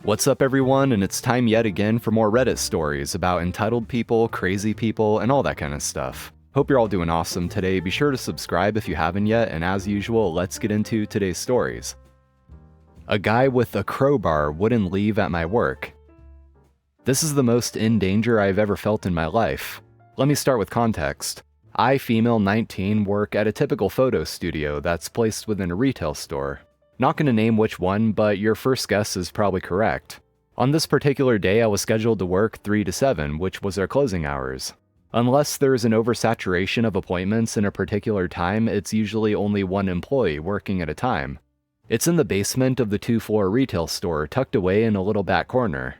What's up everyone, and it's time yet again for more Reddit stories about entitled people, crazy people, and all that kind of stuff. Hope you're all doing awesome today. Be sure to subscribe if you haven't yet, and as usual, let's get into today's stories. A guy with a crowbar wouldn't leave at my work. This is the most in danger I've ever felt in my life. Let me start with context. I, female 19, work at a typical photo studio that's placed within a retail store. Not gonna name which one, but your first guess is probably correct. On this particular day, I was scheduled to work 3 to 7, which was our closing hours. Unless there's an oversaturation of appointments in a particular time, it's usually only one employee working at a time. It's in the basement of the 2-floor retail store, tucked away in a little back corner.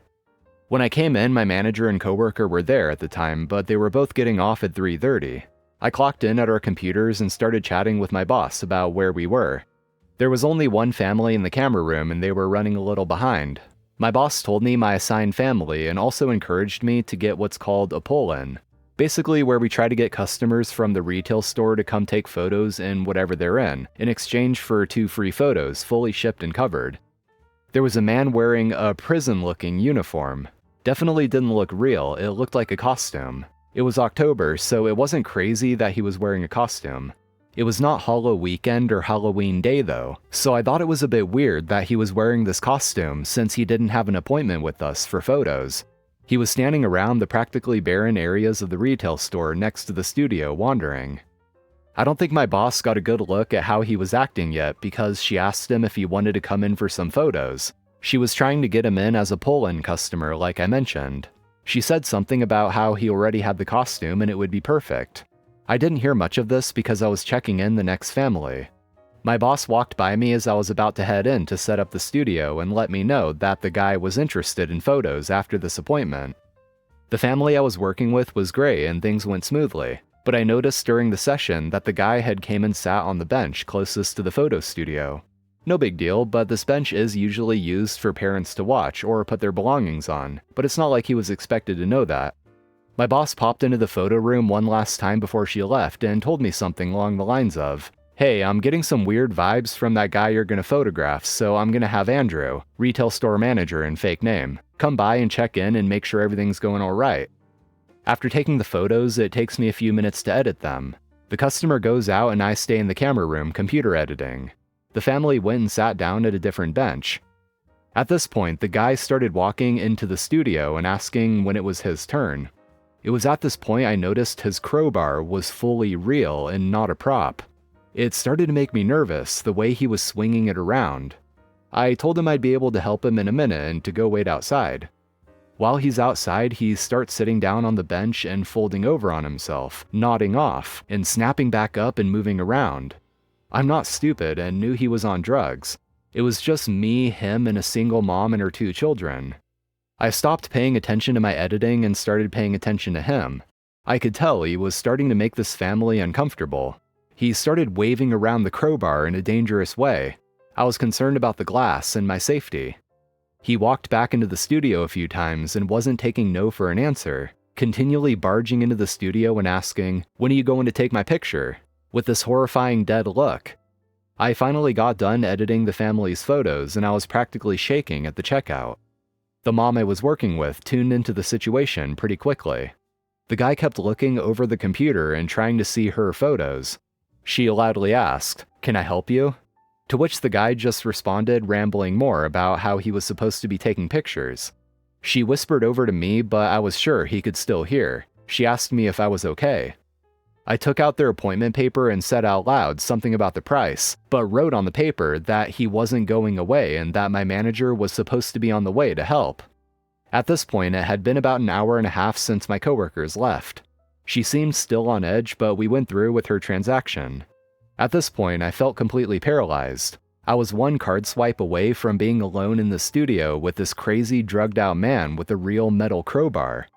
When I came in, my manager and coworker were there at the time, but they were both getting off at 3:30. I clocked in at our computers and started chatting with my boss about where we were. There was only one family in the camera room and they were running a little behind. My boss told me my assigned family and also encouraged me to get what's called a pull-in. Basically where we try to get customers from the retail store to come take photos in whatever they're in exchange for 2 free photos, fully shipped and covered. There was a man wearing a prison-looking uniform. Definitely didn't look real, it looked like a costume. It was October, so it wasn't crazy that he was wearing a costume. It was not Halloween weekend or Halloween day though, so I thought it was a bit weird that he was wearing this costume since he didn't have an appointment with us for photos. He was standing around the practically barren areas of the retail store next to the studio wandering. I don't think my boss got a good look at how he was acting yet because she asked him if he wanted to come in for some photos. She was trying to get him in as a pull-in customer like I mentioned. She said something about how he already had the costume and it would be perfect. I didn't hear much of this because I was checking in the next family. My boss walked by me as I was about to head in to set up the studio and let me know that the guy was interested in photos after this appointment. The family I was working with was great and things went smoothly, but I noticed during the session that the guy had came and sat on the bench closest to the photo studio. No big deal, but this bench is usually used for parents to watch or put their belongings on, but it's not like he was expected to know that. My boss popped into the photo room one last time before she left and told me something along the lines of, "Hey, I'm getting some weird vibes from that guy you're gonna photograph, so I'm gonna have Andrew, retail store manager and fake name, come by and check in and make sure everything's going alright." After taking the photos, it takes me a few minutes to edit them. The customer goes out and I stay in the camera room computer editing. The family went and sat down at a different bench. At this point, the guy started walking into the studio and asking when it was his turn. It was at this point I noticed his crowbar was fully real and not a prop. It started to make me nervous, the way he was swinging it around. I told him I'd be able to help him in a minute and to go wait outside. While he's outside, he starts sitting down on the bench and folding over on himself, nodding off, and snapping back up and moving around. I'm not stupid and knew he was on drugs. It was just me, him, and a single mom and her 2 children. I stopped paying attention to my editing and started paying attention to him. I could tell he was starting to make this family uncomfortable. He started waving around the crowbar in a dangerous way. I was concerned about the glass and my safety. He walked back into the studio a few times and wasn't taking no for an answer, continually barging into the studio and asking, "When are you going to take my picture?" with this horrifying dead look. I finally got done editing the family's photos and I was practically shaking at the checkout. The mom I was working with tuned into the situation pretty quickly. The guy kept looking over the computer and trying to see her photos. She loudly asked, "Can I help you?" To which the guy just responded, rambling more about how he was supposed to be taking pictures. She whispered over to me, but I was sure he could still hear. She asked me if I was okay. I took out their appointment paper and said out loud something about the price, but wrote on the paper that he wasn't going away and that my manager was supposed to be on the way to help. At this point, it had been about an hour and a half since my coworkers left. She seemed still on edge, but we went through with her transaction. At this point, I felt completely paralyzed. I was one card swipe away from being alone in the studio with this crazy drugged out man with a real metal crowbar.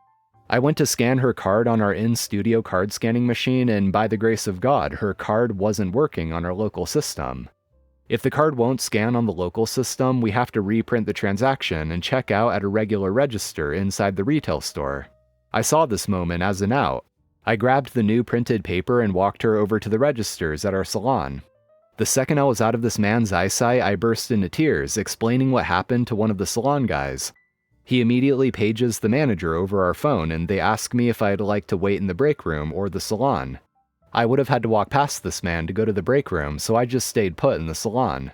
I went to scan her card on our in-studio card scanning machine and by the grace of God, her card wasn't working on our local system. If the card won't scan on the local system, we have to reprint the transaction and check out at a regular register inside the retail store. I saw this moment as an out. I grabbed the new printed paper and walked her over to the registers at our salon. The second I was out of this man's eyesight, I burst into tears, explaining what happened to one of the salon guys. He immediately pages the manager over our phone, and they ask me if I'd like to wait in the break room or the salon. I would have had to walk past this man to go to the break room, so I just stayed put in the salon.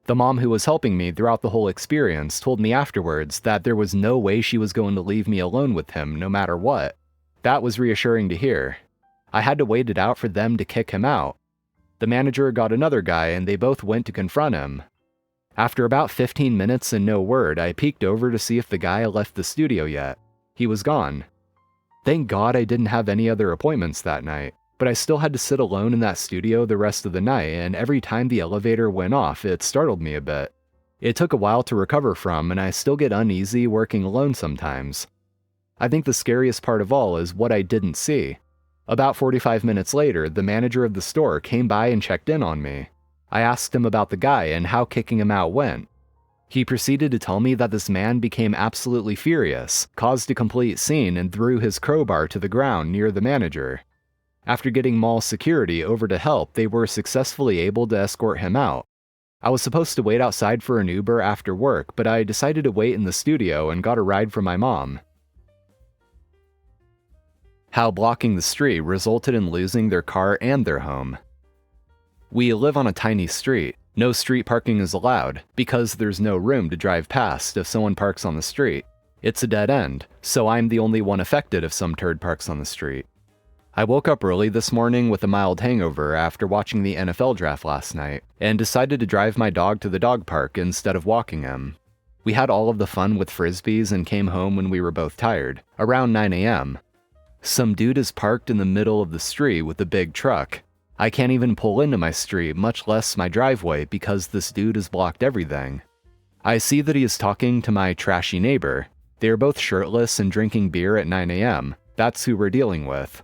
The mom who was helping me throughout the whole experience told me afterwards that there was no way she was going to leave me alone with him no matter what. That was reassuring to hear. I had to wait it out for them to kick him out. The manager got another guy and they both went to confront him. After about 15 minutes and no word, I peeked over to see if the guy left the studio yet. He was gone. Thank God I didn't have any other appointments that night, but I still had to sit alone in that studio the rest of the night, and every time the elevator went off, it startled me a bit. It took a while to recover from, and I still get uneasy working alone sometimes. I think the scariest part of all is what I didn't see. About 45 minutes later, the manager of the store came by and checked in on me. I asked him about the guy and how kicking him out went. He proceeded to tell me that this man became absolutely furious, caused a complete scene, and threw his crowbar to the ground near the manager. After getting mall security over to help, they were successfully able to escort him out. I was supposed to wait outside for an Uber after work, but I decided to wait in the studio and got a ride from my mom. How blocking the street resulted in losing their car and their home. We live on a tiny street. No street parking is allowed, because there's no room to drive past if someone parks on the street. It's a dead end, so I'm the only one affected if some turd parks on the street. I woke up early this morning with a mild hangover after watching the NFL draft last night, and decided to drive my dog to the dog park instead of walking him. We had all of the fun with frisbees and came home when we were both tired, around 9 a.m. Some dude is parked in the middle of the street with a big truck. I can't even pull into my street, much less my driveway, because this dude has blocked everything. I see that he is talking to my trashy neighbor. They are both shirtless and drinking beer at 9 a.m. That's who we're dealing with.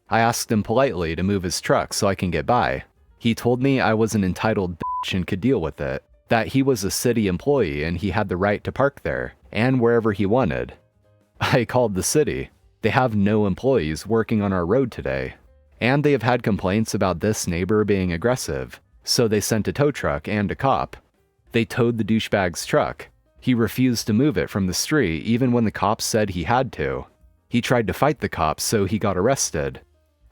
I asked him politely to move his truck so I can get by. He told me I was an entitled bitch and could deal with it, that he was a city employee and he had the right to park there, and wherever he wanted. I called the city. They have no employees working on our road today. And they have had complaints about this neighbor being aggressive, so they sent a tow truck and a cop. They towed the douchebag's truck. He refused to move it from the street even when the cops said he had to. He tried to fight the cops, so he got arrested.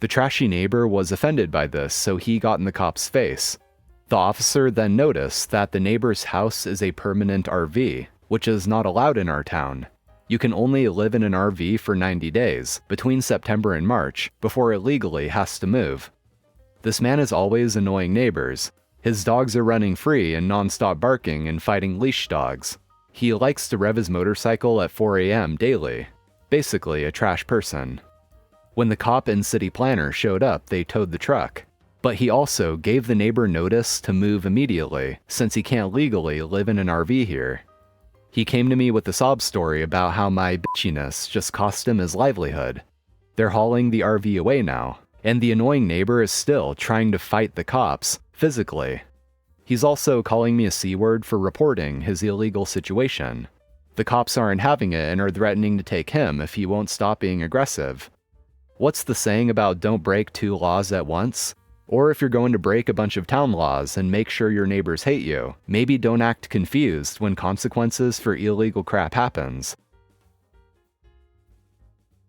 The trashy neighbor was offended by this, so he got in the cop's face. The officer then noticed that the neighbor's house is a permanent RV, which is not allowed in our town. You can only live in an RV for 90 days, between September and March, before it legally has to move. This man is always annoying neighbors. His dogs are running free and non-stop barking and fighting leash dogs. He likes to rev his motorcycle at 4 a.m. daily. Basically a trash person. When the cop and city planner showed up, they towed the truck. But he also gave the neighbor notice to move immediately, since he can't legally live in an RV here. He came to me with a sob story about how my bitchiness just cost him his livelihood. They're hauling the RV away now, and the annoying neighbor is still trying to fight the cops, physically. He's also calling me a C-word for reporting his illegal situation. The cops aren't having it and are threatening to take him if he won't stop being aggressive. What's the saying about don't break 2 laws at once? Or if you're going to break a bunch of town laws and make sure your neighbors hate you, maybe don't act confused when consequences for illegal crap happens.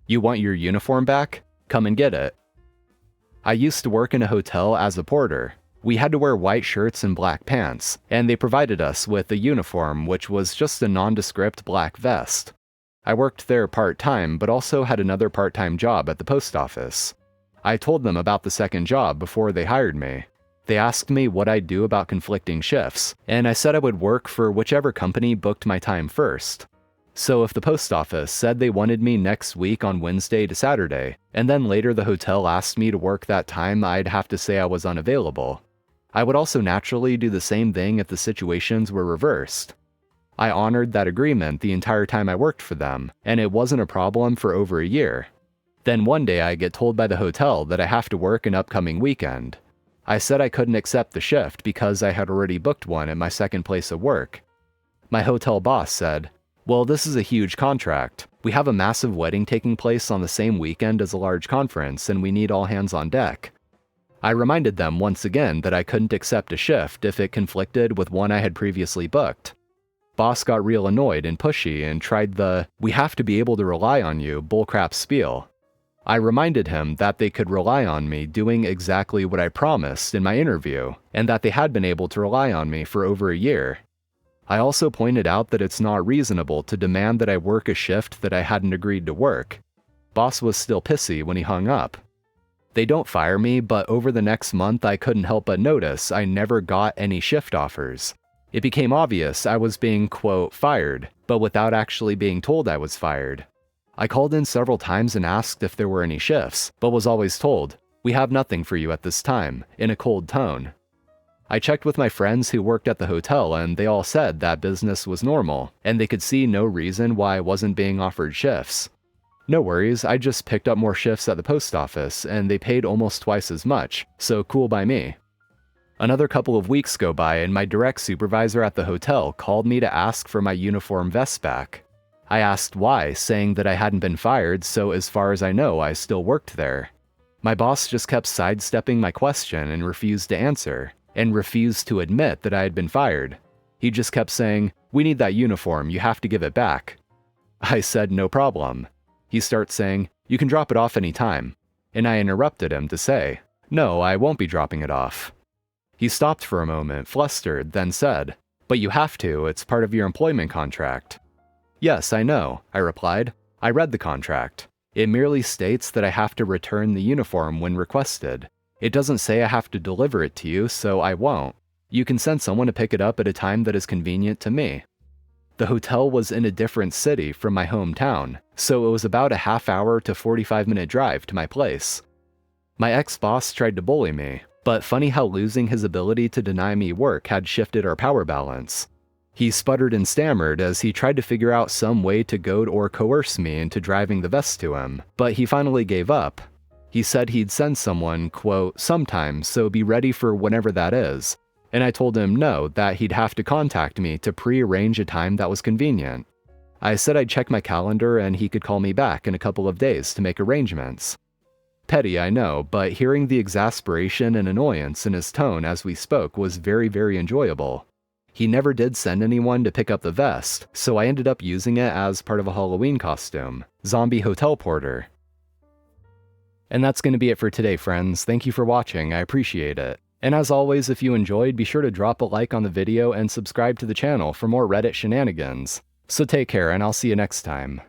You want your uniform back? Come and get it. I used to work in a hotel as a porter. We had to wear white shirts and black pants, and they provided us with a uniform which was just a nondescript black vest. I worked there part-time, but also had another part-time job at the post office. I told them about the second job before they hired me. They asked me what I'd do about conflicting shifts, and I said I would work for whichever company booked my time first. So if the post office said they wanted me next week on Wednesday to Saturday, and then later the hotel asked me to work that time, I'd have to say I was unavailable. I would also naturally do the same thing if the situations were reversed. I honored that agreement the entire time I worked for them, and it wasn't a problem for over a year. Then one day I get told by the hotel that I have to work an upcoming weekend. I said I couldn't accept the shift because I had already booked one at my second place of work. My hotel boss said, "Well, this is a huge contract. We have a massive wedding taking place on the same weekend as a large conference and we need all hands on deck." I reminded them once again that I couldn't accept a shift if it conflicted with one I had previously booked. Boss got real annoyed and pushy and tried the "we have to be able to rely on you" bullcrap spiel. I reminded him that they could rely on me doing exactly what I promised in my interview, and that they had been able to rely on me for over a year. I also pointed out that it's not reasonable to demand that I work a shift that I hadn't agreed to work. Boss was still pissy when he hung up. They don't fire me, but over the next month I couldn't help but notice I never got any shift offers. It became obvious I was being, quote, fired, but without actually being told I was fired. I called in several times and asked if there were any shifts, but was always told, "We have nothing for you at this time," in a cold tone. I checked with my friends who worked at the hotel and they all said that business was normal, and they could see no reason why I wasn't being offered shifts. No worries, I just picked up more shifts at the post office and they paid almost twice as much, so cool by me. Another couple of weeks go by and my direct supervisor at the hotel called me to ask for my uniform vest back. I asked why, saying that I hadn't been fired, so as far as I know, I still worked there. My boss just kept sidestepping my question and refused to answer, and refused to admit that I had been fired. He just kept saying, "We need that uniform, you have to give it back." I said no problem. He starts saying, "You can drop it off any time," and I interrupted him to say, "No, I won't be dropping it off." He stopped for a moment, flustered, then said, "But you have to, it's part of your employment contract." "Yes, I know," I replied. "I read the contract. It merely states that I have to return the uniform when requested. It doesn't say I have to deliver it to you, so I won't. You can send someone to pick it up at a time that is convenient to me." The hotel was in a different city from my hometown, so it was about a half-hour to 45-minute drive to my place. My ex-boss tried to bully me, but funny how losing his ability to deny me work had shifted our power balance. He sputtered and stammered as he tried to figure out some way to goad or coerce me into driving the vest to him, but he finally gave up. He said he'd send someone, quote, "sometime, so be ready for whenever that is." And I told him no, that he'd have to contact me to pre-arrange a time that was convenient. I said I'd check my calendar and he could call me back in a couple of days to make arrangements. Petty, I know, but hearing the exasperation and annoyance in his tone as we spoke was very, very enjoyable. He never did send anyone to pick up the vest, so I ended up using it as part of a Halloween costume, Zombie Hotel Porter. And that's going to be it for today, friends. Thank you for watching, I appreciate it. And as always, if you enjoyed, be sure to drop a like on the video and subscribe to the channel for more Reddit shenanigans. So take care, and I'll see you next time.